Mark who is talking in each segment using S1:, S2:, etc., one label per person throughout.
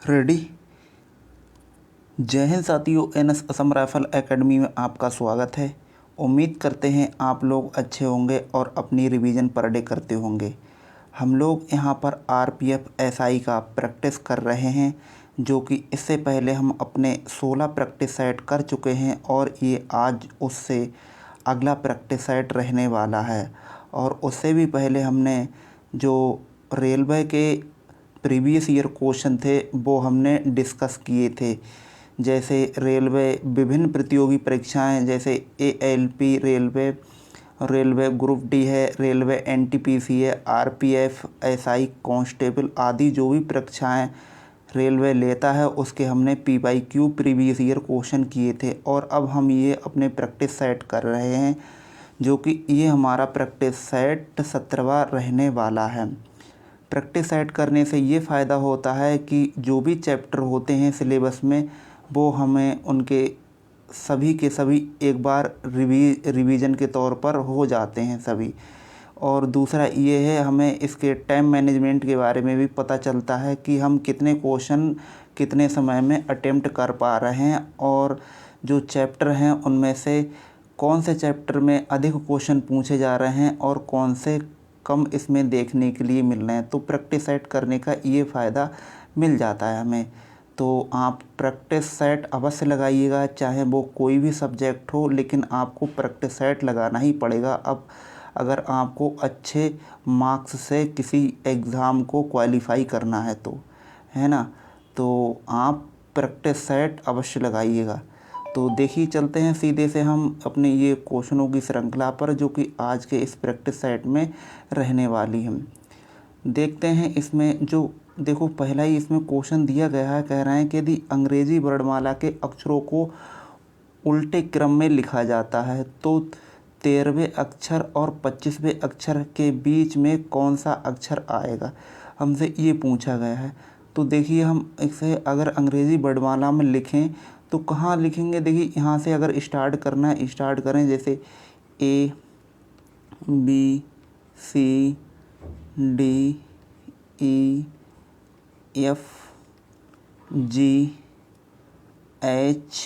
S1: Ready. जय हिंद साथियों, NS Assam rifle academy में आपका स्वागत है। उम्मीद करते हैं आप लोग अच्छे होंगे और अपनी रिवीजन पर डे करते होंगे। हम लोग यहां पर आरपीएफ एसआई का प्रैक्टिस कर रहे हैं, जो कि इससे पहले हम अपने 16 प्रैक्टिस सेट कर चुके हैं और ये आज उससे अगला प्रैक्टिस सेट रहने वाला है। और उससे भी पहले हमने जो रेलवे के प्रीवियस ईयर क्वेश्चन थे वो हमने डिस्कस किए थे। जैसे रेलवे विभिन्न प्रतियोगी परीक्षाएं, जैसे ALP railway, railway group D है, रेलवे एनटीपीसी है, आरपीएफ एसआई कांस्टेबल आदि जो भी परीक्षाएं रेलवे लेता है उसके हमने पीवाईक्यू प्रीवियस ईयर क्वेश्चन किए थे। और अब हम ये अपने प्रैक्टिस सेट कर रहे हैं, जो कि ये हमारा प्रैक्टिस सेट 17वां रहने वाला है। प्रैक्टिस सेट करने से ये फ़ायदा होता है कि जो भी चैप्टर होते हैं सिलेबस में वो हमें उनके सभी के सभी एक बार रिवीजन के तौर पर हो जाते हैं सभी। और दूसरा ये है, हमें इसके टाइम मैनेजमेंट के बारे में भी पता चलता है कि हम कितने क्वेश्चन कितने समय में अटेम्प्ट कर पा रहे हैं, और जो चैप्टर हैं उनमें से कौन से चैप्टर में अधिक क्वेश्चन पूछे जा रहे हैं और कौन से कम इसमें देखने के लिए मिल रहे हैं। तो प्रैक्टिस सेट करने का ये फ़ायदा मिल जाता है हमें। तो आप प्रैक्टिस सेट अवश्य लगाइएगा, चाहे वो कोई भी सब्जेक्ट हो, लेकिन आपको प्रैक्टिस सेट लगाना ही पड़ेगा अब अगर आपको अच्छे मार्क्स से किसी एग्ज़ाम को क्वालिफाई करना है तो, है ना। तो आप प्रैक्टिस सेट अवश्य लगाइएगा। तो देखिए, चलते हैं सीधे से हम अपने ये क्वेश्चनों की श्रृंखला पर, जो कि आज के इस प्रैक्टिस सेट में रहने वाली है। देखते हैं इसमें जो देखो, पहला ही इसमें क्वेश्चन दिया गया है। कह रहे हैं कि यदि अंग्रेजी वर्णमाला के अक्षरों को उल्टे क्रम में लिखा जाता है तो 13वें अक्षर और 25वें अक्षर के बीच में कौन सा अक्षर आएगा, हमसे ये पूछा गया है। तो देखिए, हम इसे अगर अंग्रेज़ी वर्णमाला में लिखें तो कहाँ लिखेंगे। देखिए, यहाँ से अगर स्टार्ट करना है, स्टार्ट करें जैसे A B C D E F G H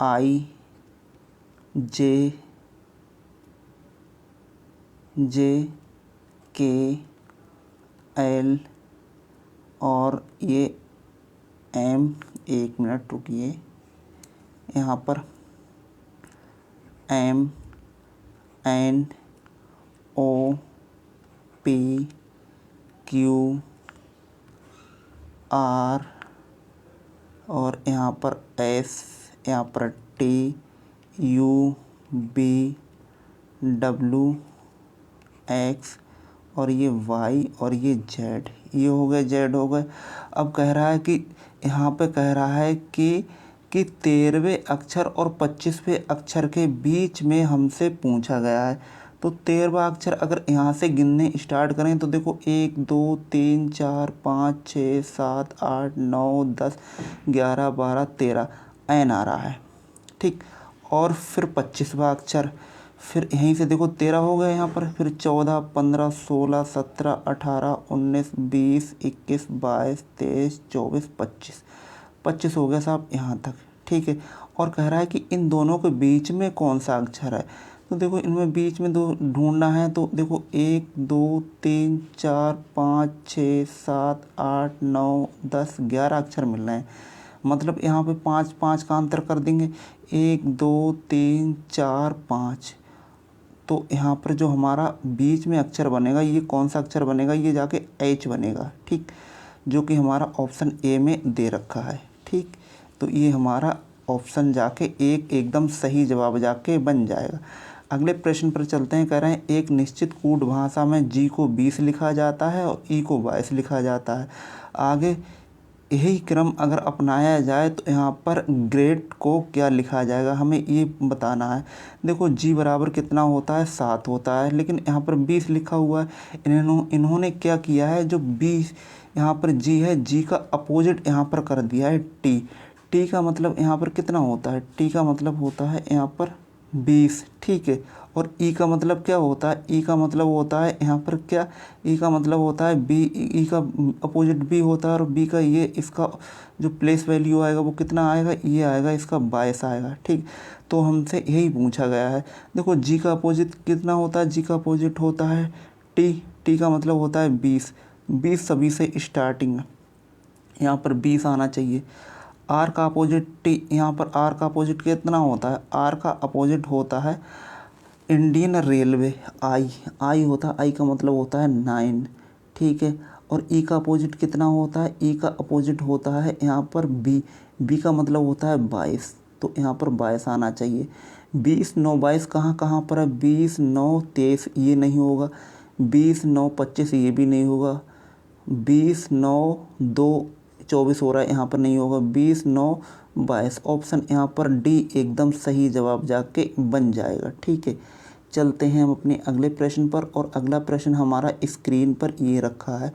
S1: I J K L और ये एम। एक मिनट रुकिए, यहाँ पर M N O P Q R और यहाँ पर एस, यहाँ पर T U V W X और ये वाई और ये जेड। ये हो गए, जेड हो गए। अब कह रहा है कि यहाँ पे कह रहा है कि 13वें अक्षर और 25वें अक्षर के बीच में हमसे पूछा गया है। तो 13वां अक्षर अगर यहाँ से गिनने स्टार्ट करें तो देखो 1 2 3 4 5 6 7 8 9 10 11 12 13 एन आ रहा है, ठीक। और फिर 25वां अक्षर, फिर यहीं से देखो 13 हो गए यहाँ पर, फिर 14 15 16 17 18 19 20 21 22 23 24 25 25 हो गया साहब यहाँ तक, ठीक है। और कह रहा है कि इन दोनों के बीच में कौन सा अक्षर है। तो देखो, इनमें बीच में दो ढूंढना है। तो देखो 1 2 3 4 5 6 7 8 9 10 11 अक्षर मिल रहे हैं। मतलब यहाँ पे 5 5 का अंतर कर देंगे, 1 2 3 4 5। तो यहाँ पर जो हमारा बीच में अक्षर बनेगा, ये कौन सा अक्षर बनेगा, ये जाके एच बनेगा, ठीक, जो कि हमारा ऑप्शन ए में दे रखा है, ठीक। तो ये हमारा ऑप्शन जाके एक एकदम सही जवाब जाके बन जाएगा। अगले प्रश्न पर चलते हैं। कह रहे हैं एक निश्चित कूट भाषा में जी को 20 लिखा जाता है और ई को 22 लिखा जाता है। आगे यही क्रम अगर अपनाया जाए तो यहाँ पर ग्रेड को क्या लिखा जाएगा, हमें ये बताना है। देखो, जी बराबर कितना होता है, 7 होता है, लेकिन यहाँ पर 20 लिखा हुआ है। इन्होंने क्या किया है, जो 20 यहाँ पर जी है, जी का अपोजिट यहाँ पर कर दिया है टी। टी का मतलब यहाँ पर कितना होता है, टी का मतलब होता है यहाँ पर 20, ठीक है। और ई का मतलब क्या होता है, ई का मतलब होता है यहाँ पर क्या, ई का मतलब होता है बी, ई का अपोजिट बी होता है, और बी का ये इसका जो प्लेस वैल्यू आएगा वो कितना आएगा, ये आएगा इसका 22 आएगा, ठीक। तो हमसे यही पूछा गया है। देखो जी का अपोजिट कितना होता है, जी का अपोजिट होता है टी, टी का मतलब होता है 20, 20 सभी से स्टार्टिंग है, यहाँ पर 20 आना चाहिए। आर का अपोजिट टी, यहाँ पर आर का अपोजिट कितना होता है, आर का अपोजिट होता है इंडियन रेलवे, आई, आई होता है, आई का मतलब होता है 9, ठीक है। और ई का अपोजिट कितना होता है, ई का अपोजिट होता है यहाँ पर बी, बी का मतलब होता है 22, तो यहाँ पर 22 आना चाहिए। 20 9 22 कहाँ कहाँ पर है, 20 9 23 ये नहीं होगा, 20 9 25 ये भी नहीं होगा, 20 9 2 24 हो रहा है, यहाँ पर नहीं होगा, 20 9 22, ऑप्शन यहाँ पर डी एकदम सही जवाब जाके बन जाएगा, ठीक है। चलते हैं हम अपने अगले प्रश्न पर, और अगला प्रश्न हमारा स्क्रीन पर ये रखा है।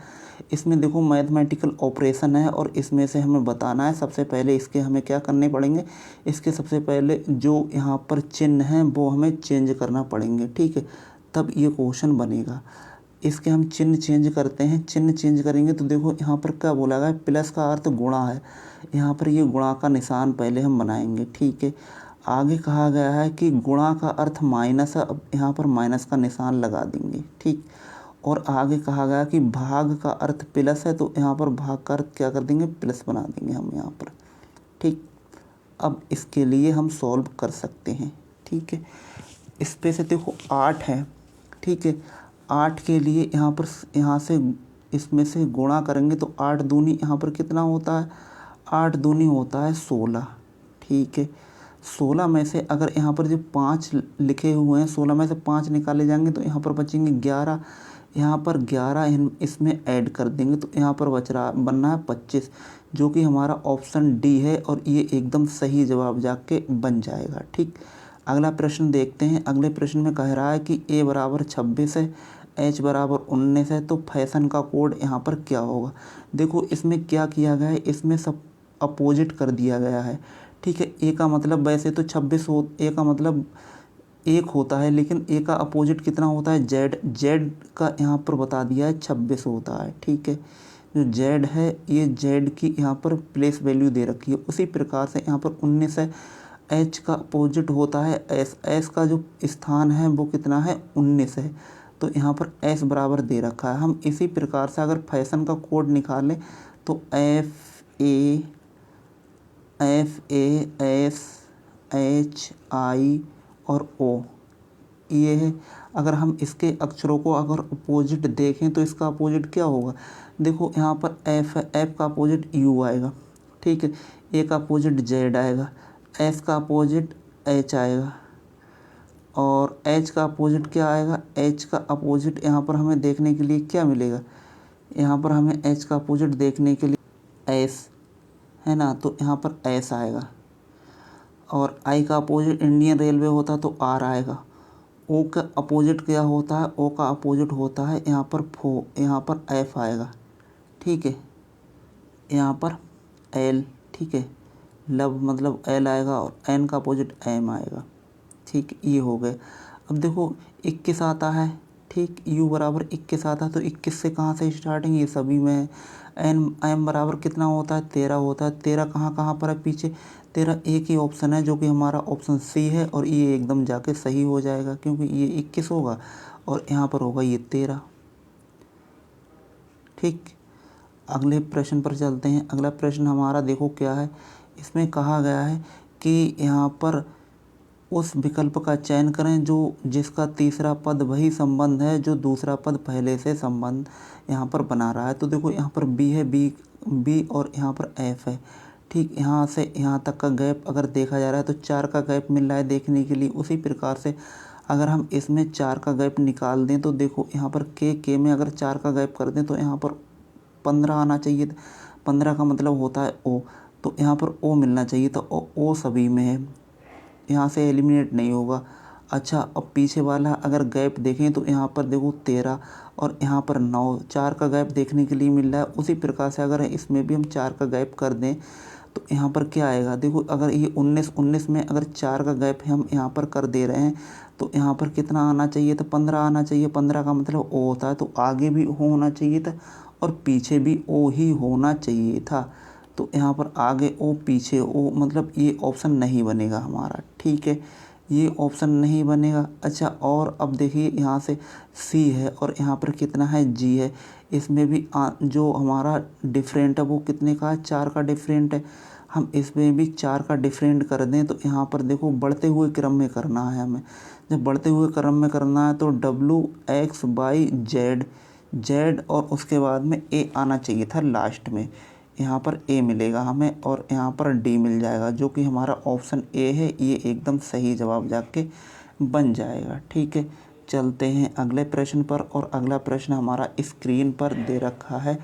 S1: इसमें देखो मैथमेटिकल ऑपरेशन है, और इसमें से हमें बताना है, सबसे पहले इसके हमें क्या करने पड़ेंगे, इसके सबसे पहले जो यहाँ पर चिन्ह हैं वो हमें चेंज करना पड़ेंगे, ठीक है, तब ये क्वेश्चन बनेगा। इसके हम चिन्ह चेंज करते हैं, चिन्ह चेंज करेंगे तो देखो यहाँ पर क्या बोला गया है, प्लस का अर्थ गुणा है, यहाँ पर ये गुणा का निशान पहले हम बनाएंगे, ठीक है। आगे कहा गया है कि गुणा का अर्थ माइनस है, अब यहाँ पर माइनस का निशान लगा देंगे, ठीक। और आगे कहा गया कि भाग का अर्थ प्लस है, तो यहाँ पर भाग का अर्थ क्या कर देंगे, प्लस बना देंगे हम यहाँ पर, ठीक। अब इसके लिए हम सॉल्व कर सकते हैं, ठीक है। इस पे से देखो 8 है, ठीक है, 8 के लिए यहाँ पर यहाँ से इसमें से गुणा करेंगे तो 8 दूनी यहाँ पर कितना होता है, 8 दूनी होता है 16, ठीक है। 16 में से अगर यहाँ पर जो 5 लिखे हुए हैं, 16 में से 5 निकाले जाएंगे तो यहाँ पर बचेंगे 11, यहाँ पर 11 इसमें ऐड कर देंगे तो यहाँ पर बच रहा बनना है 25, जो कि हमारा ऑप्शन डी है, और ये एकदम सही जवाब जाके बन जाएगा, ठीक। अगला प्रश्न देखते हैं। अगले प्रश्न में कह रहा है कि ए बराबर 26 है, एच बराबर 19 है, तो फैशन का कोड यहाँ पर क्या होगा। देखो इसमें क्या किया गया है, इसमें सब अपोजिट कर दिया गया है, ठीक है। ए का मतलब वैसे तो 26 हो, ए का मतलब 1 होता है, लेकिन ए का अपोजिट कितना होता है, जेड, जेड का यहाँ पर बता दिया है 26 होता है, ठीक है। जो जेड है ये जेड की यहाँ पर प्लेस वैल्यू दे रखी है, उसी प्रकार से यहाँ पर 19 है। एच का अपोजिट होता है एस, एस का जो स्थान है वो कितना है, 19 है, तो यहाँ पर एस बराबर दे रखा है। हम इसी प्रकार से अगर फैशन का कोड निकालें तो F A S H I और ओ ये है। अगर हम इसके अक्षरों को अगर अपोजिट देखें तो इसका अपोजिट क्या होगा, देखो यहाँ पर एफ है, एफ का अपोजिट यू आएगा, ठीक है। ए का अपोजिट जेड आएगा, एस का अपोजिट एच आएगा, और एच का अपोजिट क्या आएगा, एच का अपोजिट यहाँ पर हमें देखने के लिए क्या मिलेगा, यहाँ पर हमें एच का अपोजिट देखने के लिए एस है ना, तो यहाँ पर एस आएगा। और आई का अपोजिट इंडियन रेलवे होता तो आर आएगा। ओ का अपोजिट क्या होता है, ओ का अपोजिट होता है यहाँ पर यहाँ पर एफ आएगा, ठीक है, यहाँ पर एल, ठीक है, लव मतलब एल आएगा, और एन का अपोजिट एम आएगा, ठीक, ये हो गए। अब देखो 21 आता है, ठीक, यू बराबर 21 आता है, तो 21 से कहाँ से स्टार्टिंग, ये सभी में है। एम बराबर कितना होता है, 13 होता है, 13 कहाँ कहाँ पर है पीछे, 13 एक ही ऑप्शन है जो कि हमारा ऑप्शन सी है, और ये एकदम जाके सही हो जाएगा क्योंकि ये 21 होगा और यहाँ पर होगा ये 13, ठीक। अगले प्रश्न पर चलते हैं। अगला प्रश्न हमारा देखो क्या है, इसमें कहा गया है कि यहाँ पर उस विकल्प का चयन करें जो जिसका तीसरा पद वही संबंध है जो दूसरा पद पहले से संबंध यहाँ पर बना रहा है। तो देखो यहाँ पर बी है, बी और यहाँ पर एफ है, ठीक। यहाँ से यहाँ तक का गैप अगर देखा जा रहा है तो 4 का गैप मिल रहा है देखने के लिए। उसी प्रकार से अगर हम इसमें 4 का गैप निकाल दें तो देखो यहाँ पर के में अगर 4 का गैप कर दें तो यहाँ पर 15 आना चाहिए था। 15 का मतलब होता है ओ, तो यहाँ पर ओ मिलना चाहिए, तो ओ सभी में है, यहाँ से एलिमिनेट नहीं होगा। अच्छा, अब पीछे वाला अगर गैप देखें तो यहाँ पर देखो 13 और यहाँ पर 9, 4 का गैप देखने के लिए मिल रहा है। उसी प्रकार से अगर इसमें भी हम 4 का गैप कर दें तो यहाँ पर क्या आएगा, देखो अगर ये 19 में अगर 4 का गैप हम यहाँ पर कर दे रहे हैं तो यहाँ पर कितना आना चाहिए था, 15 आना चाहिए। 15 का मतलब ओ होता है, तो आगे भी ओ होना चाहिए था और पीछे भी ओ ही होना चाहिए था। तो यहाँ पर आगे ओ पीछे ओ, मतलब ये ऑप्शन नहीं बनेगा हमारा। ठीक है, ये ऑप्शन नहीं बनेगा। अच्छा, और अब देखिए यहाँ से सी है और यहाँ पर कितना है, जी है। इसमें भी जो हमारा डिफरेंट है वो कितने का है, 4 का डिफरेंट है। हम इसमें भी 4 का डिफरेंट कर दें तो यहाँ पर देखो बढ़ते हुए क्रम में करना है हमें। जब बढ़ते हुए क्रम में करना है तो W x by Z, Z और उसके बाद में ए आना चाहिए था लास्ट में। यहाँ पर ए मिलेगा हमें और यहाँ पर डी मिल जाएगा, जो कि हमारा ऑप्शन ए है। ये एकदम सही जवाब जाके बन जाएगा। ठीक है, चलते हैं अगले प्रश्न पर। और अगला प्रश्न हमारा स्क्रीन पर दे रखा है।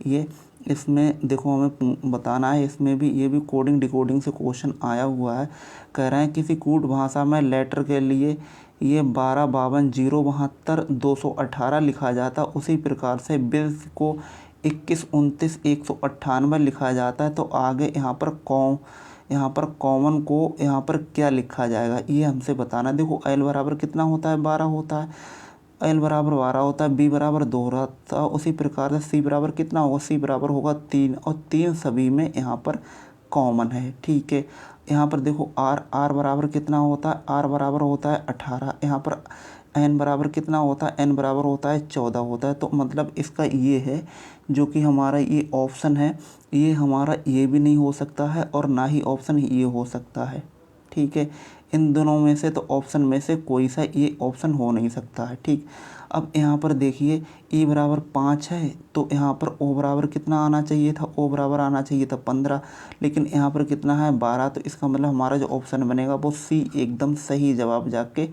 S1: ये इसमें देखो हमें बताना है, इसमें भी ये भी कोडिंग डिकोडिंग से क्वेश्चन आया हुआ है। कह रहे हैं किसी कूट भाषा में लेटर के लिए ये 12 52 072 218 लिखा जाता, उसी प्रकार से बिल्स को 21 29 198 लिखा जाता है। तो आगे यहाँ पर कॉमन को यहाँ पर क्या लिखा जाएगा, ये हमसे बताना। देखो एल बराबर कितना होता है, 12 होता है। एल बराबर 12 होता है, बी बराबर 2 रहता है। उसी प्रकार से सी बराबर कितना होगा, सी बराबर होगा 3 और 3 सभी में यहाँ पर कॉमन है। ठीक है, यहाँ पर देखो आर बराबर कितना होता है, आर बराबर होता है 18। यहाँ पर एन बराबर कितना होता है, एन बराबर होता है 14 होता है। तो मतलब इसका ये है जो कि हमारा ये ऑप्शन है, ये हमारा ये भी नहीं हो सकता है और ना ही ऑप्शन ये हो सकता है। ठीक है, इन दोनों में से तो ऑप्शन में से कोई सा ये ऑप्शन हो नहीं सकता है। ठीक, अब यहाँ पर देखिए ई बराबर 5 है तो यहाँ पर ओ बराबर कितना आना चाहिए था, ओ बराबर आना चाहिए था 15, लेकिन यहाँ पर कितना है 12। तो इसका मतलब हमारा जो ऑप्शन बनेगा वो सी एकदम सही जवाब जाके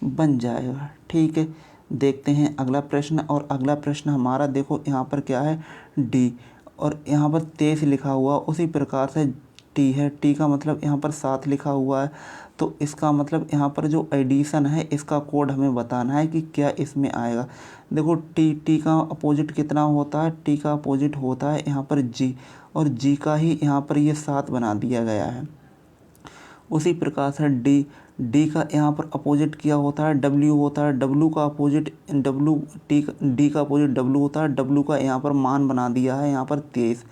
S1: बन जाएगा। ठीक है, देखते हैं अगला प्रश्न। और अगला प्रश्न हमारा देखो यहाँ पर क्या है, डी, और यहाँ पर 23 लिखा हुआ, उसी प्रकार से टी है। टी का मतलब यहाँ पर 7 लिखा हुआ है। तो इसका मतलब यहाँ पर जो एडिशन है इसका कोड हमें बताना है कि क्या इसमें आएगा। देखो टी का अपोजिट कितना होता है, टी का अपोजिट होता है यहाँ पर जी, और जी का ही यहाँ पर ये 7 बना दिया गया है। उसी प्रकार से डी का यहाँ पर अपोजिट क्या होता है, डब्ल्यू होता है। डब्ल्यू का अपोजिट डी का अपोजिट डब्ल्यू होता है। डब्ल्यू का यहाँ पर मान बना दिया है यहाँ पर 23।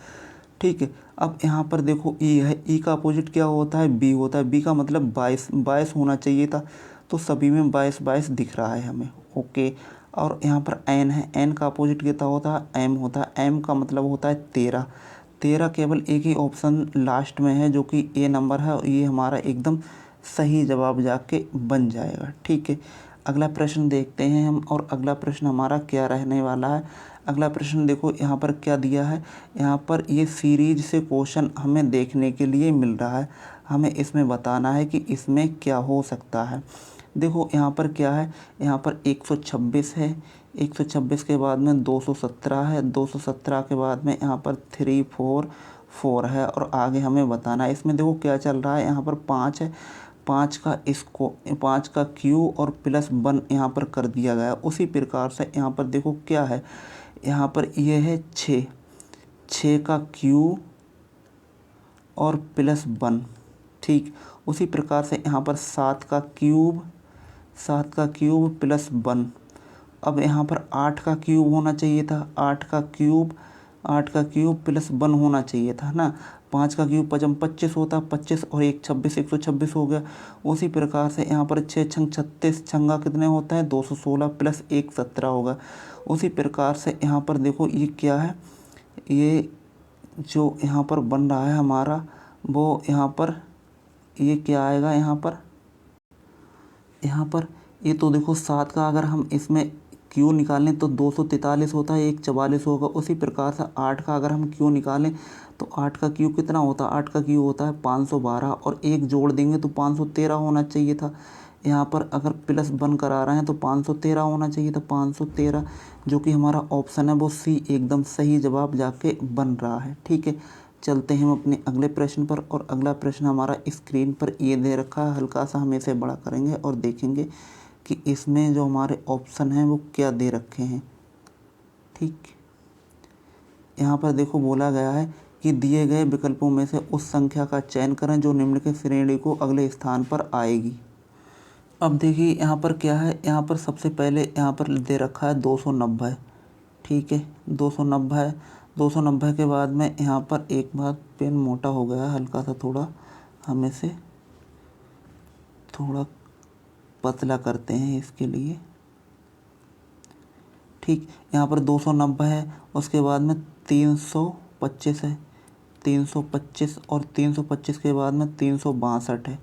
S1: ठीक है, अब यहाँ पर देखो ई है, ई का अपोजिट क्या होता है, बी होता है। बी का मतलब 22 होना चाहिए था, तो सभी में 22 दिख रहा है हमें। ओके, और यहाँ पर एन है, एन का अपोजिट कितना होता है, एम होता है। एम का मतलब होता है 13। 13 केवल एक ही ऑप्शन लास्ट में है जो कि ए नंबर है, और ये हमारा एकदम सही जवाब जाके बन जाएगा। ठीक है, अगला प्रश्न देखते हैं हम। और अगला प्रश्न हमारा क्या रहने वाला है। अगला प्रश्न देखो यहाँ पर क्या दिया है, यहाँ पर ये सीरीज से क्वेश्चन हमें देखने के लिए मिल रहा है। हमें इसमें बताना है कि इसमें क्या हो सकता है। देखो यहाँ पर क्या है, यहाँ पर 126 है, 126 के बाद में 217 है, 217 के बाद में यहाँ पर 344 है, और आगे हमें बताना है। इसमें देखो क्या चल रहा है, यहाँ पर 5 है, 5 का क्यू और प्लस 1 यहाँ पर कर दिया गया। उसी प्रकार से यहाँ पर देखो क्या है, यहाँ पर ये है 6 का क्यू और प्लस 1। ठीक, उसी प्रकार से यहाँ पर 7 का क्यूब प्लस 1। अब यहाँ पर 8 का क्यूब होना चाहिए था, 8 का क्यूब प्लस 1 होना चाहिए था ना। 5 का क्यूब 5 25 होता, 25 और 1 26, 126 हो गया। उसी प्रकार से यहाँ पर 6 छंग 36, छंगा कितने होता है 216 प्लस 1 17 होगा। उसी प्रकार से यहाँ पर देखो ये क्या है, ये जो यहाँ पर बन रहा है हमारा वो यहाँ पर ये क्या आएगा, यहाँ पर ये तो देखो 7 का अगर हम इसमें क्यू निकालें तो 243 होता है, 1 44 होगा। उसी प्रकार से 8 का अगर हम क्यू निकालें तो 8 का क्यू कितना होता है, 8 का क्यू होता है 512, और 1 जोड़ देंगे तो 513 होना चाहिए था। यहाँ पर अगर प्लस 1 करा रहे हैं तो 513 होना चाहिए था, 513, जो कि हमारा ऑप्शन है वो सी एकदम सही जवाब जाके बन रहा है। ठीक है, चलते हैं हम अपने अगले प्रश्न पर। और अगला प्रश्न हमारा स्क्रीन पर ये दे रखा है, हल्का सा हम इसे बड़ा करेंगे और देखेंगे कि इसमें जो हमारे ऑप्शन हैं वो क्या दे रखे हैं। ठीक, यहाँ पर देखो बोला गया है कि दिए गए विकल्पों में से उस संख्या का चयन करें जो निम्न के श्रेणी को अगले स्थान पर आएगी। अब देखिए यहाँ पर क्या है, यहाँ पर सबसे पहले यहाँ पर दे रखा है 290। ठीक है, 290। 290 के बाद में यहाँ पर एक बार पेन मोटा हो गया हल्का सा, थोड़ा हम इसे थोड़ा पतला करते हैं इसके लिए। ठीक, यहाँ पर 290 है, उसके बाद में 325 है, 325 और 325 के बाद में 362 है,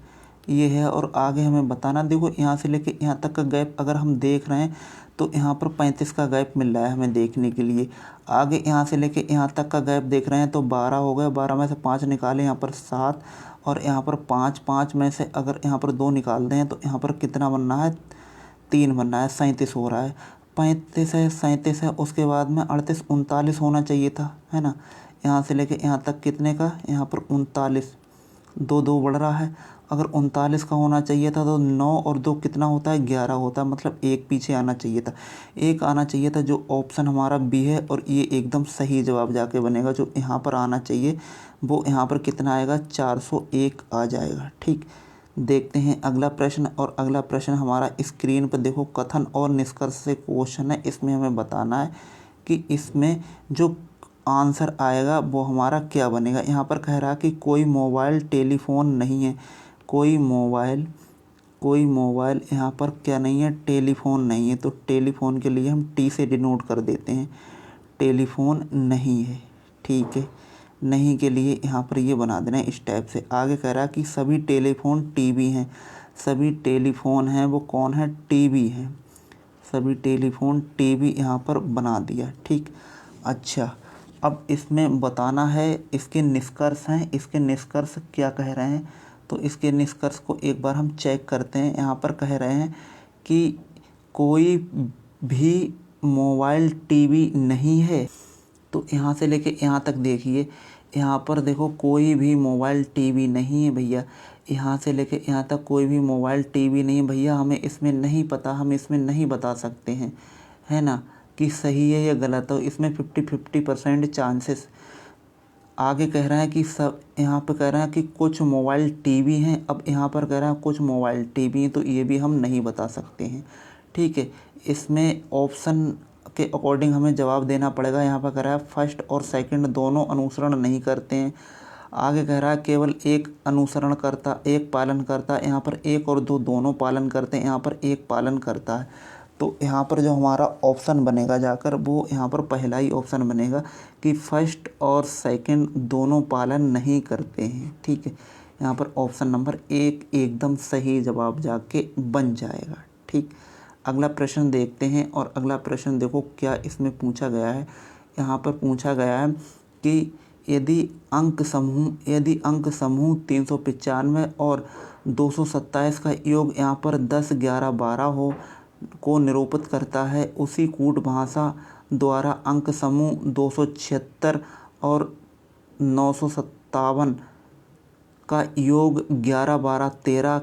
S1: ये है। और आगे हमें बताना, देखो यहाँ से लेके यहाँ तक का गैप अगर हम देख रहे हैं तो यहाँ पर 35 का गैप मिल रहा है हमें देखने के लिए। आगे यहाँ से लेके यहाँ तक का गैप देख रहे हैं तो 12 हो गया, 12 में से 5 निकाले यहाँ पर 7, और यहाँ पर 5 में से अगर यहाँ पर 2 निकाल दें तो यहाँ पर कितना बनना है, 3 बनना है, 37 हो रहा है। 35 है, 37 है, उसके बाद में 38, 39 होना चाहिए था, है ना। यहाँ से लेके यहाँ तक कितने का, यहाँ पर 39, 2 बढ़ रहा है। अगर 39 का होना चाहिए था तो 9 और 2 कितना होता है, 11 होता है, मतलब एक पीछे आना चाहिए था, एक आना चाहिए था, जो ऑप्शन हमारा बी है। और ये एकदम सही जवाब जाके बनेगा, जो यहाँ पर आना चाहिए वो यहाँ पर कितना आएगा, 401 आ जाएगा। ठीक, देखते हैं अगला प्रश्न। और अगला प्रश्न हमारा स्क्रीन पर देखो, कथन और निष्कर्ष से क्वेश्चन है। इसमें हमें बताना है कि इसमें जो आंसर आएगा वो हमारा क्या बनेगा। यहाँ पर कह रहा है कि कोई मोबाइल टेलीफोन नहीं है, कोई मोबाइल यहाँ पर क्या नहीं है, टेलीफोन नहीं है। तो टेलीफोन के लिए हम टी से डिनोट कर देते हैं, टेलीफोन नहीं है। ठीक है, नहीं के लिए यहाँ पर ये बना देना है इस टाइप से। आगे कह रहा है कि सभी टेलीफोन टीवी हैं, सभी टेलीफोन हैं वो कौन है, टीवी हैं, सभी टेलीफोन टीवी यहाँ पर बना दिया। ठीक, अच्छा, अब इसमें बताना है इसके निष्कर्ष हैं, इसके निष्कर्ष क्या कह रहे हैं। तो इसके निष्कर्ष को एक बार हम चेक करते हैं। यहाँ पर कह रहे हैं कि कोई भी मोबाइल टीवी नहीं है। तो यहाँ से लेके यहाँ तक देखिए, यहाँ पर देखो कोई भी मोबाइल टीवी नहीं है भैया, यहाँ से लेके यहाँ तक कोई भी मोबाइल टीवी नहीं है भैया, हमें इसमें नहीं पता, हम इसमें नहीं बता सकते हैं, है ना, कि सही है या गलत हो। इसमें 50-50% चांसेस। आगे कह रहा है कि सब, यहाँ पर कह रहा है कि कुछ मोबाइल टीवी हैं, अब यहाँ पर कह रहा है कुछ मोबाइल टीवी हैं, तो ये भी हम नहीं बता सकते हैं। ठीक है, इसमें ऑप्शन के अकॉर्डिंग हमें जवाब देना पड़ेगा। यहाँ पर कह रहा है फर्स्ट और सेकंड दोनों अनुसरण नहीं करते हैं। आगे कह रहा है केवल एक अनुसरण करता, एक पालन करता है। यहाँ पर 1 और 2 दोनों पालन करते हैं, यहाँ पर 1 पालन करता है। तो यहाँ पर जो हमारा ऑप्शन बनेगा जाकर, वो यहाँ पर पहला ही ऑप्शन बनेगा कि फर्स्ट और सेकंड दोनों पालन नहीं करते हैं। ठीक है, यहाँ पर ऑप्शन नंबर 1 एकदम सही जवाब जाके बन जाएगा। ठीक, अगला प्रश्न देखते हैं। और अगला प्रश्न देखो क्या इसमें पूछा गया है। यहाँ पर पूछा गया है कि यदि अंक समूह 395 और 227 का योग यहाँ पर 10, 11, 12 हो को निरूपित करता है, उसी कूट भाषा द्वारा अंक समूह 276 और 957 का योग 11, 12, 13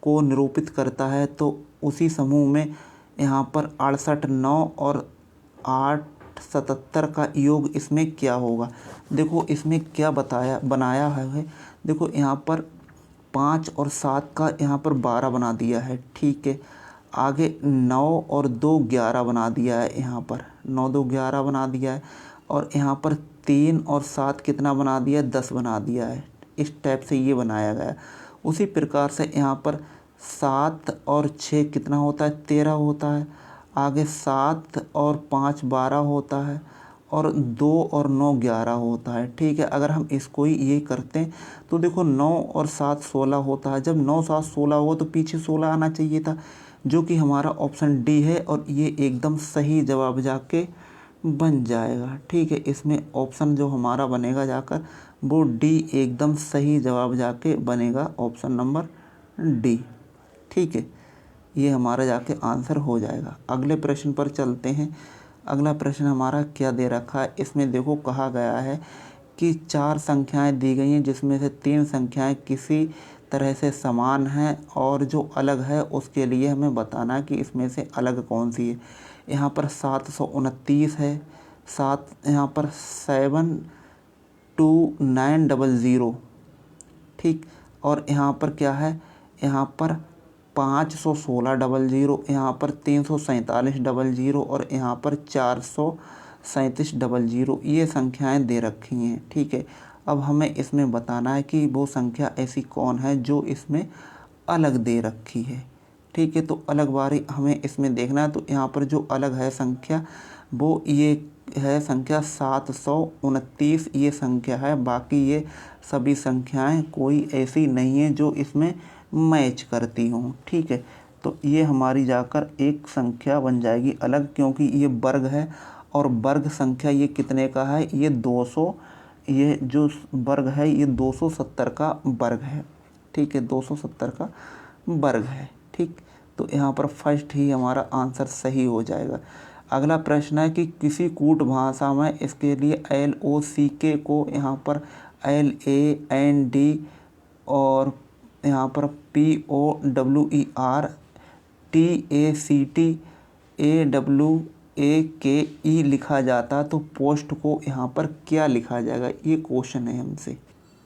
S1: को निरूपित करता है, तो उसी समूह में यहाँ पर 68, 9 और 8, 77 का योग इसमें क्या होगा। देखो इसमें क्या बनाया है। देखो यहाँ पर 5 और 7 का यहाँ पर 12 बना दिया है। ठीक है, आगे 9 और 2 11 बना दिया है, यहाँ पर 9, 2, 11 बना दिया है। और यहाँ पर 3 और 7 कितना बना दिया है, 10 बना दिया है। इस टाइप से ये बनाया गया। उसी प्रकार से यहाँ पर 7 और 6 कितना होता है, 13 होता है। आगे 7 और 5 12 होता है, और 2 और 9 11 होता है। ठीक है, अगर हम इसको ही ये करते हैं तो देखो 9 और 7 16 होता है। जब 9, 7, 16 हुआ तो पीछे 16 आना चाहिए था, जो कि हमारा ऑप्शन डी है। और ये एकदम सही जवाब जाके बन जाएगा। ठीक है, इसमें ऑप्शन जो हमारा बनेगा जाकर वो डी एकदम सही जवाब जाके बनेगा, ऑप्शन नंबर डी। ठीक है, ये हमारा जाके आंसर हो जाएगा। अगले प्रश्न पर चलते हैं। अगला प्रश्न हमारा क्या दे रखा है। इसमें देखो कहा गया है कि 4 संख्याएं दी गई हैं, जिसमें से 3 संख्याएं किसी तरह से समान हैं, और जो अलग है उसके लिए हमें बताना है कि इसमें से अलग कौन सी है। यहाँ पर 729 है, 7 यहाँ पर 2900, ठीक। और यहाँ पर क्या है, यहाँ पर 51600, यहाँ पर 34700 और यहाँ पर 43700, ये संख्याएं दे रखी हैं, ठीक है। अब हमें इसमें बताना है कि वो संख्या ऐसी कौन है जो इसमें अलग दे रखी है, ठीक है। तो अलग बारी हमें इसमें देखना है। तो यहाँ पर जो अलग है संख्या वो ये है संख्या 729, ये संख्या है। बाकी ये सभी संख्याएं कोई ऐसी नहीं है जो इसमें मैच करती हों, ठीक है। तो ये हमारी जाकर एक संख्या बन जाएगी अलग, क्योंकि ये वर्ग है और वर्ग संख्या ये कितने का है, ये 200, ये जो वर्ग है ये 270 का वर्ग है, ठीक है, 270 का वर्ग है, ठीक। तो यहाँ पर फर्स्ट ही हमारा आंसर सही हो जाएगा। अगला प्रश्न है कि किसी कूट भाषा में इसके लिए LOCK को यहाँ पर LAND और यहाँ पर POWER TACTAWAKE लिखा जाता, तो पोस्ट को यहाँ पर क्या लिखा जाएगा, ये क्वेश्चन है हमसे।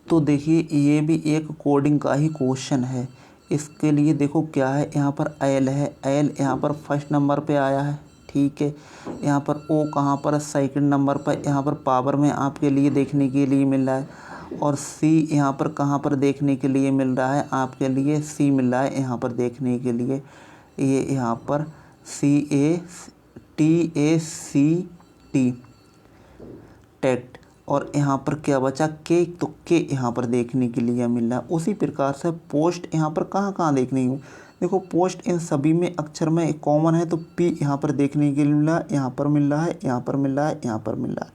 S1: तो देखिए ये भी एक कोडिंग का ही क्वेश्चन है। इसके लिए देखो क्या है, यहाँ पर एल है, एल यहाँ पर फर्स्ट नंबर पे आया है, ठीक है। यहाँ पर ओ कहाँ पर सेकंड नंबर पर, यहाँ पर पावर में आपके लिए देखने के लिए मिल रहा है। और सी यहाँ पर कहाँ पर देखने के लिए मिल रहा है, आपके लिए सी मिल रहा है यहाँ पर देखने के लिए, ये यहाँ पर CATACT टेक्ट। और यहाँ पर क्या बचा, के, तो के यहाँ पर देखने के लिए मिल रहा है। उसी प्रकार से पोस्ट यहाँ पर कहाँ कहाँ देखने को, देखो पोस्ट इन सभी में अक्षर में एक कॉमन है, तो पी यहाँ पर देखने के लिए मिल रहा है, यहाँ पर मिल रहा है, यहाँ पर मिल रहा है, यहाँ पर मिल रहा है।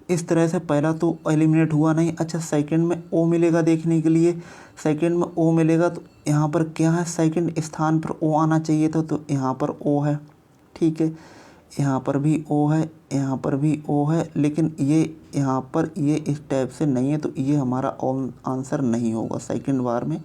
S1: इस तरह से पहला तो एलिमिनेट हुआ नहीं। अच्छा सेकंड में ओ मिलेगा देखने के लिए, सेकंड में ओ मिलेगा, तो यहाँ पर क्या है, सेकंड स्थान पर ओ आना चाहिए था, तो यहाँ पर ओ है, ठीक है। यहाँ पर भी ओ है, यहाँ पर भी ओ है, लेकिन ये यहाँ पर ये इस टाइप से नहीं है, तो ये हमारा आंसर नहीं होगा, सेकंड बार में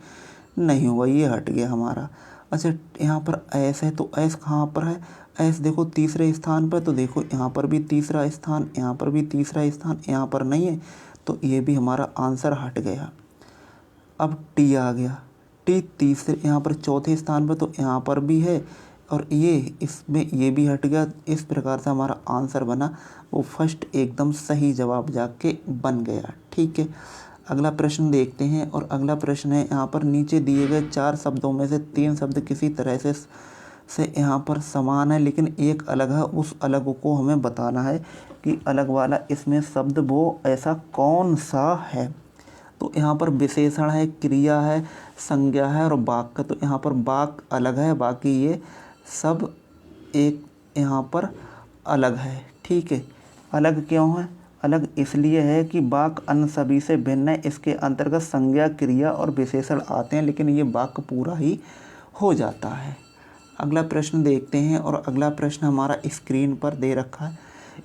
S1: नहीं होगा, ये हट गया हमारा। अच्छा यहाँ पर एस है, तो एस कहाँ पर है, एस देखो तीसरे स्थान पर, तो देखो यहाँ पर भी तीसरा स्थान, यहाँ पर भी तीसरा स्थान, यहाँ पर नहीं है, तो ये भी हमारा आंसर हट गया। अब टी आ गया, टी तीसरे यहाँ पर चौथे स्थान पर, तो यहाँ पर भी है, और ये इसमें ये भी हट गया। इस प्रकार से हमारा आंसर बना वो फर्स्ट एकदम सही जवाब जाके बन गया, ठीक है। अगला प्रश्न देखते हैं, और अगला प्रश्न है यहाँ पर नीचे दिए गए 4 शब्दों में से 3 शब्द किसी तरह से यहाँ पर समान है लेकिन एक अलग है, उस अलग को हमें बताना है कि अलग वाला इसमें शब्द वो ऐसा कौन सा है। तो यहाँ पर विशेषण है, क्रिया है, संज्ञा है और वाक्य। तो यहाँ पर वाक्य अलग है, बाकी ये सब एक यहाँ पर अलग है, ठीक है। अलग क्यों है, अलग इसलिए है कि वाक्य अन्य सभी से भिन्न है। इसके अंतर्गत संज्ञा, क्रिया और विशेषण आते हैं, लेकिन ये वाक्य पूरा ही हो जाता है। अगला प्रश्न देखते हैं, और अगला प्रश्न हमारा स्क्रीन पर दे रखा है।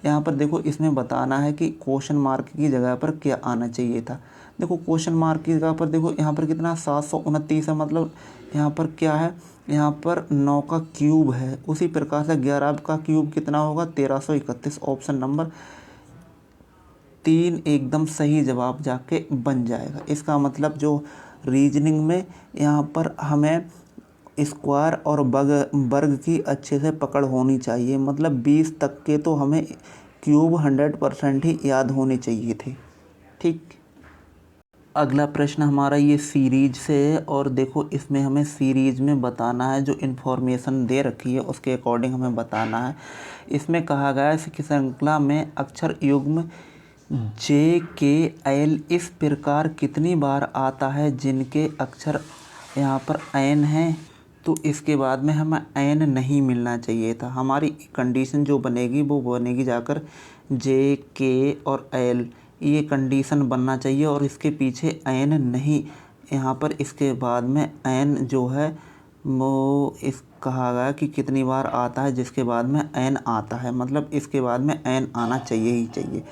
S1: यहाँ पर देखो इसमें बताना है कि क्वेश्चन मार्क की जगह पर क्या आना चाहिए था। देखो क्वेश्चन मार्क की जगह पर देखो यहाँ पर कितना 729 है, मतलब यहाँ पर क्या है, यहाँ पर 9 का क्यूब है। उसी प्रकार से 11 का क्यूब कितना होगा, 1331। ऑप्शन नंबर 3 एकदम सही जवाब जाके बन जाएगा। इसका मतलब जो रीजनिंग में यहाँ पर हमें स्क्वायर और वर्ग की अच्छे से पकड़ होनी चाहिए, मतलब 20 तक के तो हमें क्यूब 100% ही याद होने चाहिए थे, ठीक। अगला प्रश्न हमारा ये सीरीज से है, और देखो इसमें हमें सीरीज में बताना है, जो इन्फॉर्मेशन दे रखी है उसके अकॉर्डिंग हमें बताना है। इसमें कहा गया है कि श्रृंखला में अक्षर युग्म JKL इस प्रकार कितनी बार आता है जिनके अक्षर यहाँ पर एन है। तो इसके बाद में हमें एन नहीं मिलना चाहिए था। हमारी कंडीशन जो बनेगी वो बनेगी जाकर JK और L, ये कंडीशन बनना चाहिए, और इसके पीछे एन नहीं। यहाँ पर इसके बाद में एन जो है वो इस कहा गया कि कितनी बार आता है जिसके बाद में एन आता है, मतलब इसके बाद में एन आना चाहिए ही चाहिए।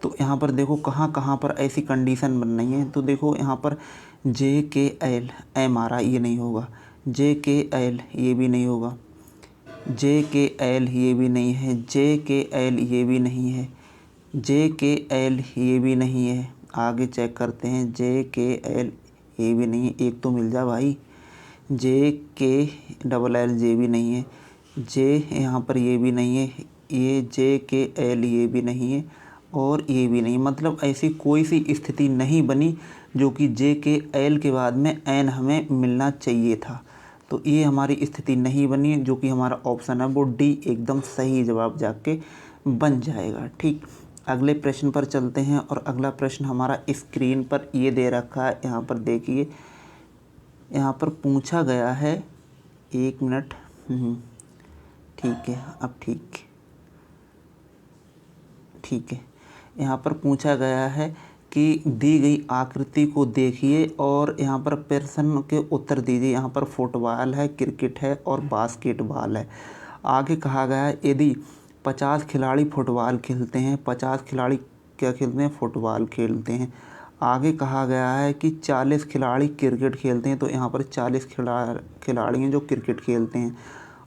S1: तो यहाँ पर देखो कहाँ कहाँ पर ऐसी कंडीशन बन रही है। तो देखो यहाँ पर JKL एम आ रहा, ये नहीं होगा। JKL ये भी नहीं होगा। JKL ये भी नहीं है। JKL ये भी नहीं है। JKL ये भी नहीं है। आगे चेक करते हैं, जे के एल, ये भी नहीं है, एक तो मिल जा भाई। जे के डबल एल, जे भी नहीं है। जे यहाँ पर ये भी नहीं है, ये जे के एल ये भी नहीं है, और ये भी नहीं। मतलब ऐसी कोई सी स्थिति नहीं बनी जो कि जे के एल के बाद में एन हमें मिलना चाहिए था। तो ये हमारी स्थिति नहीं बनी, जो कि हमारा ऑप्शन है वो डी एकदम सही जवाब जाके बन जाएगा। ठीक, अगले प्रश्न पर चलते हैं। और अगला प्रश्न हमारा स्क्रीन पर ये दे रखा है, यहाँ पर देखिए। यहाँ पर पूछा गया है, 1 मिनट, ठीक है, अब ठीक है। यहाँ पर पूछा गया है कि दी गई आकृति को देखिए और यहाँ पर प्रश्न के उत्तर दीजिए। यहाँ पर फुटबॉल है, क्रिकेट है और बास्केटबॉल है। आगे कहा गया है यदि 50 खिलाड़ी फुटबॉल खेलते हैं, 50 खिलाड़ी क्या खेलते हैं, फुटबॉल खेलते हैं। आगे कहा गया है कि 40 खिलाड़ी क्रिकेट खेलते हैं, तो यहाँ पर 40 खिलाड़ी हैं जो क्रिकेट खेलते हैं।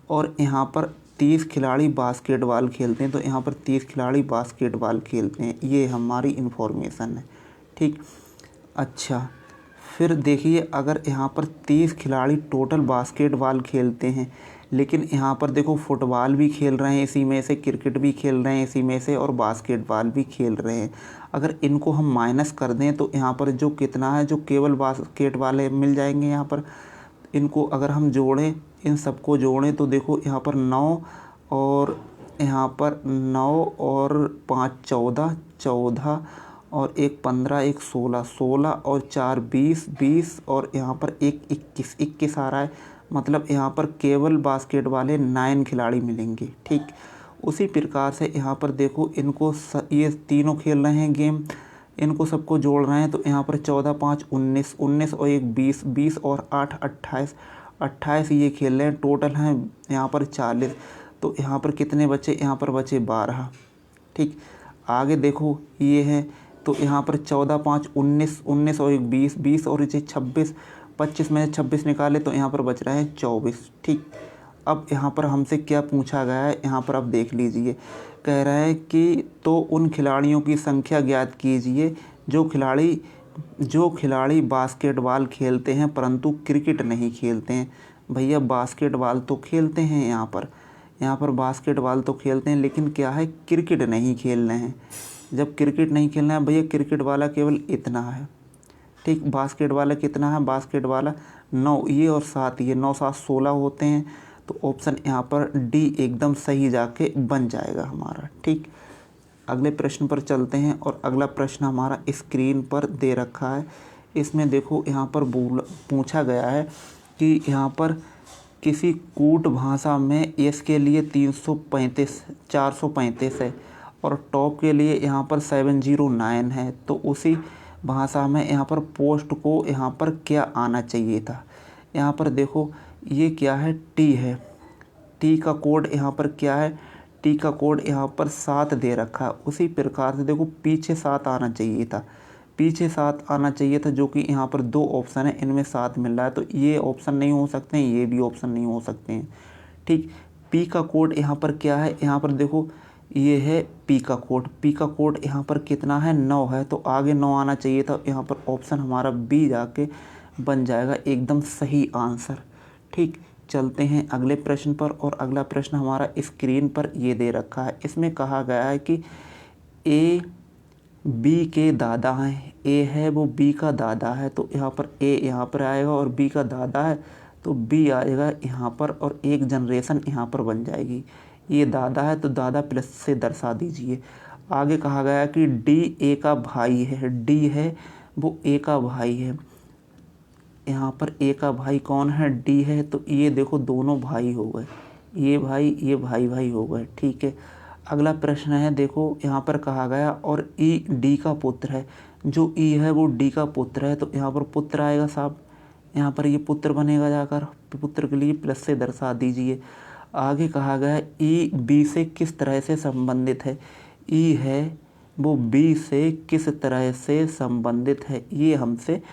S1: और यहाँ पर 30 खिलाड़ी बास्केटबॉल खेलते हैं, तो यहाँ पर 30 खिलाड़ी बास्केटबॉल खेलते हैं। ये हमारी इन्फॉर्मेशन है। ठीक, अच्छा, फिर देखिए, अगर यहाँ पर 30 खिलाड़ी टोटल बास्केटबॉल खेलते हैं, लेकिन यहाँ पर देखो फुटबॉल भी खेल रहे हैं इसी में से, क्रिकेट भी खेल रहे हैं इसी में से, और बास्केटबॉल भी खेल रहे हैं। अगर इनको हम माइनस कर दें तो यहाँ पर जो कितना है, जो केवल बास्केटबॉल है, मिल जाएंगे यहाँ पर। इनको अगर हम जोड़ें, इन सबको जोड़ें, तो देखो यहाँ पर 9 और यहाँ पर 9 और 5 14, 14 और 1 15, 1 16, 16 और 4 20 और यहाँ पर 1 21 आ रहा है। मतलब यहाँ पर केवल बास्केट वाले 9 खिलाड़ी मिलेंगे। ठीक, उसी प्रकार से यहाँ पर देखो, इनको ये तीनों खेल रहे हैं गेम, इनको सबको जोड़ रहे हैं, तो यहाँ पर 14 5 19, 19 और 1 20, 20 और 8 28, 28 ये खेल रहे हैं। टोटल हैं यहाँ पर 40। तो यहाँ पर कितने बचे, यहाँ पर बचे 12। ठीक, आगे देखो ये है, तो यहाँ पर 14 5 19, 19 और 1 20, 20 और इसे 26, 25 में 26 निकाले तो यहाँ पर बच रहे हैं 24। ठीक, अब यहाँ पर हमसे क्या पूछा गया है, यहाँ पर आप देख लीजिए। कह रहा है कि तो उन खिलाड़ियों की संख्या ज्ञात कीजिए जो खिलाड़ी बास्केटबॉल खेलते हैं परंतु क्रिकेट नहीं खेलते हैं। भैया बास्केटबॉल तो खेलते हैं, यहाँ पर बास्केटबॉल तो खेलते हैं, लेकिन क्या है, क्रिकेट नहीं खेल रहे हैं। जब क्रिकेट नहीं खेलना है भैया, क्रिकेट वाला केवल इतना है। ठीक, बास्केट वाला कितना है, बास्केट वाला 9 ये और 7 ये, 9 7 16 होते हैं। तो ऑप्शन यहाँ पर डी एकदम सही जाके बन जाएगा हमारा। ठीक, अगले प्रश्न पर चलते हैं। और अगला प्रश्न हमारा स्क्रीन पर दे रखा है। इसमें देखो, यहाँ पर पूछा गया है कि यहाँ पर किसी कूट भाषा में एस के लिए 435 है और टॉप के लिए यहाँ पर 709 है। तो उसी भाषा में यहाँ पर पोस्ट को यहाँ पर क्या आना चाहिए था। यहाँ पर देखो ये क्या है, टी है। टी का कोड यहाँ पर क्या है, टी का कोड यहाँ पर 7 दे रखा है। उसी प्रकार से देखो पीछे 7 आना चाहिए था, पीछे 7 आना चाहिए था, जो कि यहाँ पर 2 ऑप्शन है, इनमें 7 मिल रहा है। तो ये ऑप्शन नहीं हो सकते हैं, ये भी ऑप्शन नहीं हो सकते हैं। ठीक, पी का कोड यहाँ पर क्या है, यहाँ पर देखो ये है पी का कोड। पी का कोड यहाँ पर कितना है, 9 है। तो आगे 9 आना चाहिए था। यहाँ पर ऑप्शन हमारा बी जाके बन जाएगा एकदम सही आंसर। ठीक, चलते हैं अगले प्रश्न पर। और अगला प्रश्न हमारा स्क्रीन पर ये दे रखा है। इसमें कहा गया है कि ए बी के दादा हैं। ए है वो बी का दादा है, तो यहाँ पर ए यहाँ पर आएगा, और बी का दादा है तो बी आएगा यहाँ पर, और एक जनरेशन यहाँ पर बन जाएगी। ये दादा है तो दादा प्लस से दर्शा दीजिए। आगे कहा गया कि डी ए का भाई है, डी है वो ए का भाई है। यहाँ पर ए का भाई कौन है, डी है। तो ये देखो दोनों भाई हो गए, ये भाई हो गए। ठीक है, अगला प्रश्न है, देखो यहाँ पर कहा गया और ई डी का पुत्र है। जो ई है वो डी का पुत्र है, तो यहाँ पर पुत्र आएगा साहब, यहाँ पर ये पुत्र बनेगा जाकर, पुत्र के लिए प्लस से दर्शा दीजिए। आगे कहा गया ई बी से किस तरह से संबंधित है। ई है वो बी से किस तरह से संबंधित है, ये हमसे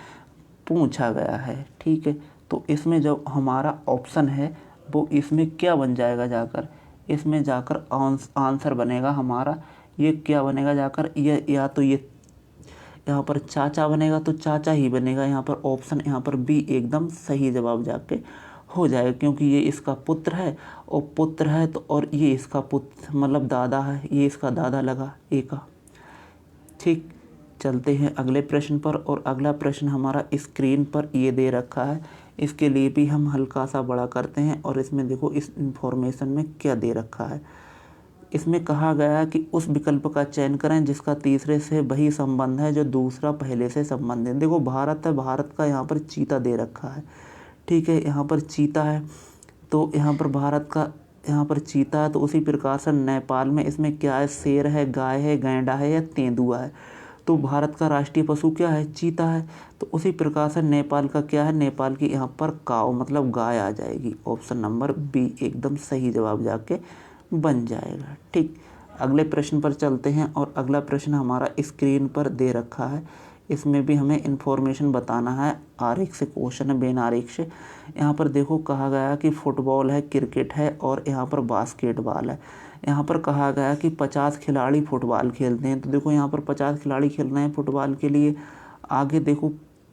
S1: पूछा गया है। ठीक है, तो इसमें जो हमारा ऑप्शन है वो इसमें क्या बन जाएगा जाकर, इसमें जाकर आंसर बनेगा हमारा, ये क्या बनेगा जाकर, ये या तो ये यहाँ पर चाचा बनेगा तो चाचा ही बनेगा। यहाँ पर ऑप्शन यहाँ पर बी एकदम सही जवाब जाके हो जाएगा, क्योंकि ये इसका पुत्र है और पुत्र है तो, और ये इसका पुत्र मतलब दादा है, ये इसका दादा लगा ए का। ठीक, चलते हैं अगले प्रश्न पर। और अगला प्रश्न हमारा स्क्रीन पर ये दे रखा है, इसके लिए भी हम हल्का सा बड़ा करते हैं और इसमें देखो इस इंफॉर्मेशन में क्या दे रखा है। इसमें कहा गया कि उस विकल्प का चयन करें जिसका तीसरे से वही संबंध है जो दूसरा पहले से संबंधित। देखो भारत है, भारत का यहाँ पर चीता दे रखा है। ठीक है, यहाँ पर चीता है तो यहाँ पर भारत का यहाँ पर चीता है, तो उसी प्रकार से नेपाल में इसमें क्या है, शेर है, गाय है, गैंडा है या तेंदुआ है। तो भारत का राष्ट्रीय पशु क्या है, चीता है। तो उसी प्रकार से नेपाल का क्या है, नेपाल की यहाँ पर काऊ मतलब गाय आ जाएगी। ऑप्शन नंबर बी एकदम सही जवाब जाके बन जाएगा। ठीक, अगले प्रश्न पर चलते हैं। और अगला प्रश्न हमारा स्क्रीन पर दे रखा है, इसमें भी हमें इन्फॉर्मेशन बताना है। आरेख से क्वेश्चन है, बिन आरेख से। यहाँ पर देखो कहा गया कि फुटबॉल है, क्रिकेट है और यहाँ पर बास्केटबॉल है। यहाँ पर कहा गया कि 50 खिलाड़ी फुटबॉल खेलते हैं। तो देखो यहाँ पर 50 खिलाड़ी खेल रहे हैं फुटबॉल के लिए। आगे देखो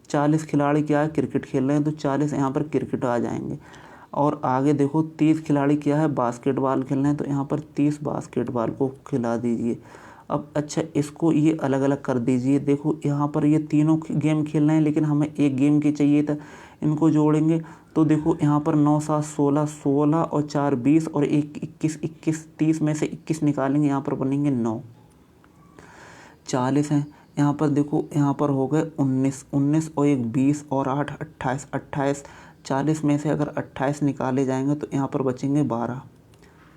S1: 40 खिलाड़ी क्या है, क्रिकेट खेल रहे हैं, तो 40 यहाँ पर क्रिकेट आ जाएंगे। और आगे देखो 30 खिलाड़ी क्या है, बास्केटबॉल खेल रहे हैं, तो यहाँ पर 30 बास्केटबॉल को खिला दीजिए। अब अच्छा इसको ये अलग अलग कर दीजिए। देखो यहाँ पर ये तीनों गेम खेल रहे हैं लेकिन हमें एक गेम की चाहिए था, इनको जोड़ेंगे तो देखो यहाँ पर 9 7 16 16 और 4 20 और 1 21 21 30 में से 21 निकालेंगे, यहाँ पर बनेंगे 9। 40 हैं, यहाँ पर देखो यहाँ पर हो गए 19 19 और 1 20 और 8 28 28। 40 में से अगर 28 निकाले जाएंगे तो यहाँ पर बचेंगे 12।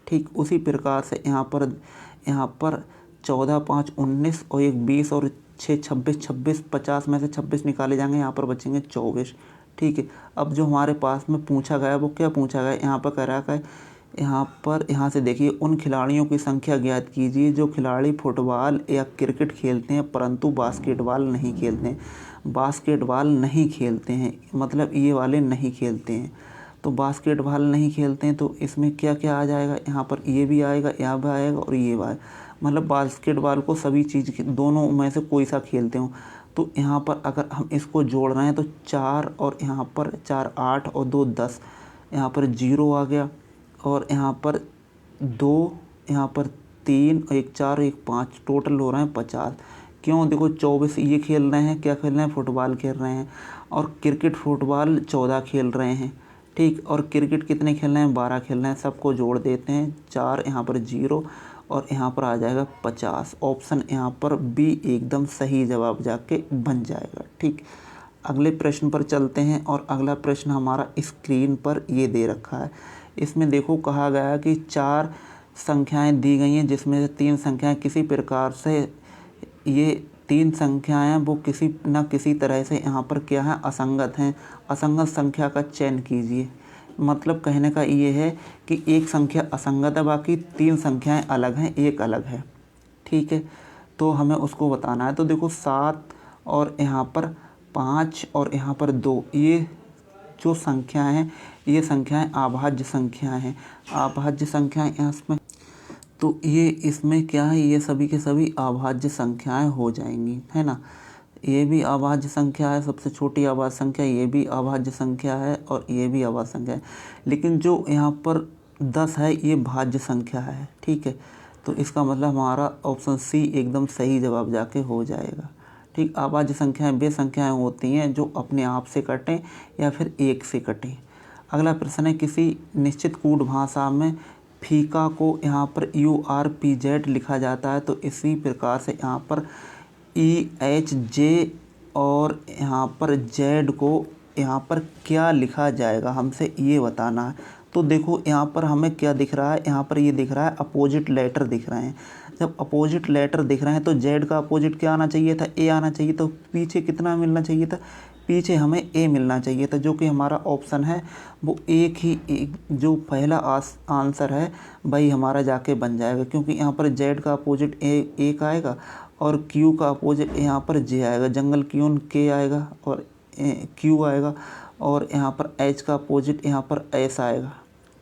S1: ठीक, उसी प्रकार से यहाँ पर 14 5 19 और 1 20 और 6 26 26 50 में से 26 निकाले जाएंगे, यहाँ पर बचेंगे 24। ठीक है, अब जो हमारे पास में पूछा गया वो क्या पूछा गया, यहाँ पर कह रहा है यहाँ से देखिए उन खिलाड़ियों की संख्या ज्ञात कीजिए जो खिलाड़ी फुटबॉल या क्रिकेट खेलते हैं परंतु बास्केटबॉल नहीं खेलते हैं। बास्केटबॉल नहीं खेलते हैं मतलब ये वाले नहीं खेलते हैं। तो बास्केटबॉल नहीं खेलते हैं तो इसमें क्या क्या आ जाएगा, यहाँ पर ये भी आएगा, यहाँ भी आएगा और ये भी आएगा। मतलब बास्केटबॉल को सभी चीज़ दोनों में से कोई सा खेलते हो। तो यहाँ पर अगर हम इसको जोड़ रहे हैं तो 4 और यहाँ पर 4 8 और 2 10, यहाँ पर 0 आ गया और यहाँ पर 2, यहाँ पर 3 और 1 4 1 5, टोटल हो रहे हैं 50। क्यों, देखो 24 ये खेल रहे हैं, क्या खेल रहे हैं, फुटबॉल खेल रहे हैं और क्रिकेट फुटबॉल 14 खेल रहे हैं। ठीक, और क्रिकेट कितने खेल रहे हैं, 12 खेल रहे हैं। सबको जोड़ देते हैं, 4 यहाँ पर 0 और यहाँ पर आ जाएगा 50। ऑप्शन यहाँ पर बी एकदम सही जवाब जाके बन जाएगा। ठीक, अगले प्रश्न पर चलते हैं। और अगला प्रश्न हमारा स्क्रीन पर ये दे रखा है। इसमें देखो कहा गया कि 4 संख्याएं दी गई हैं जिसमें से 3 संख्याएं किसी प्रकार से, ये 3 संख्याएं वो किसी न किसी तरह से यहाँ पर क्या है, असंगत हैं। असंगत संख्या का चयन कीजिए। मतलब कहने का ये है कि एक संख्या असंगत है, बाकी 3 संख्याएं अलग हैं, एक अलग है। ठीक है, तो हमें उसको बताना है। तो देखो 7 और यहाँ पर 5 और यहाँ पर 2, ये जो संख्याएं हैं ये संख्याएं अभाज्य संख्याएं हैं। अभाज्य संख्याएं इसमें, तो ये इसमें क्या है, ये सभी के सभी अभाज्य संख्याएं हो जाएंगी, है ना। ये भी अभाज्य संख्या है, सबसे छोटी अभाज्य संख्या, ये भी अभाज्य संख्या है और ये भी अभाज्य संख्या है। लेकिन जो यहाँ पर 10 है ये भाज्य संख्या है। ठीक है, तो इसका मतलब हमारा ऑप्शन सी एकदम सही जवाब जाके हो जाएगा। ठीक, अभाज्य संख्याएं वे संख्याएं होती हैं जो अपने आप से कटें या फिर एक से कटें। अगला प्रश्न है, किसी निश्चित कूट भाषा में फीका को यहाँ पर URPZ लिखा जाता है, तो इसी प्रकार से यहाँ पर EHJ और यहाँ पर Z को यहाँ पर क्या लिखा जाएगा, हमसे ये बताना है। तो देखो यहाँ पर हमें क्या दिख रहा है, यहाँ पर ये दिख रहा है अपोजिट लेटर दिख रहे हैं। जब अपोजिट लेटर दिख रहे हैं तो Z का अपोजिट क्या आना चाहिए था, A आना चाहिए। तो पीछे कितना मिलना चाहिए था, पीछे हमें A मिलना चाहिए था, जो कि हमारा ऑप्शन है वो एक जो पहला आंसर है वही हमारा जाके बन जाएगा। क्योंकि यहाँ पर Z का अपोजिट एक आएगा और Q का अपोजिट यहाँ पर J आएगा, जंगल क्यून K आएगा और Q आएगा और यहाँ पर H का अपोजिट यहाँ पर S आएगा।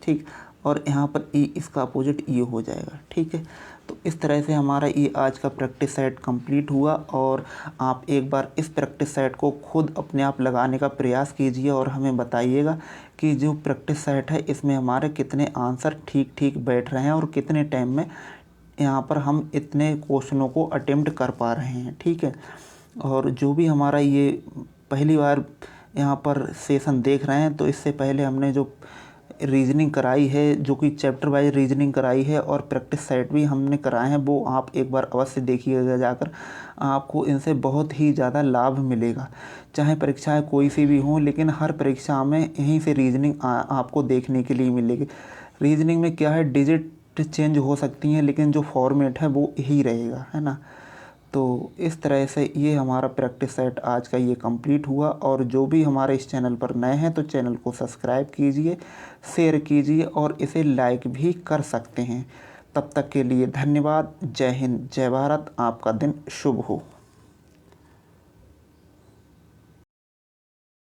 S1: ठीक, और यहाँ पर E इसका अपोजिट E हो जाएगा। ठीक है, तो इस तरह से हमारा ये आज का प्रैक्टिस सेट कंप्लीट हुआ और आप एक बार इस प्रैक्टिस सेट को खुद अपने आप लगाने का प्रयास कीजिए और हमें बताइएगा कि जो प्रैक्टिस सेट है इसमें हमारे कितने आंसर ठीक ठीक बैठ रहे हैं और कितने टाइम में यहाँ पर हम इतने क्वेश्चनों को अटेम्प्ट कर पा रहे हैं। ठीक है, और जो भी हमारा ये पहली बार यहाँ पर सेशन देख रहे हैं तो इससे पहले हमने जो रीजनिंग कराई है, जो कि चैप्टर वाइज रीजनिंग कराई है और प्रैक्टिस सेट भी हमने कराए हैं, वो आप एक बार अवश्य देखिएगा जाकर। आपको इनसे बहुत ही ज़्यादा लाभ मिलेगा। चाहे परीक्षाएं कोई सी भी हों, लेकिन हर परीक्षा में यहीं से रीजनिंग आपको देखने के लिए मिलेगी। रीजनिंग में क्या है, डिजिट चेंज हो सकती हैं लेकिन जो फॉर्मेट है वो यही रहेगा, है ना। तो इस तरह से ये हमारा प्रैक्टिस सेट आज का ये कंप्लीट हुआ। और जो भी हमारे इस चैनल पर नए हैं तो चैनल को सब्सक्राइब कीजिए, शेयर कीजिए और इसे लाइक भी कर सकते हैं। तब तक के लिए धन्यवाद। जय हिंद, जय भारत। आपका दिन शुभ हो।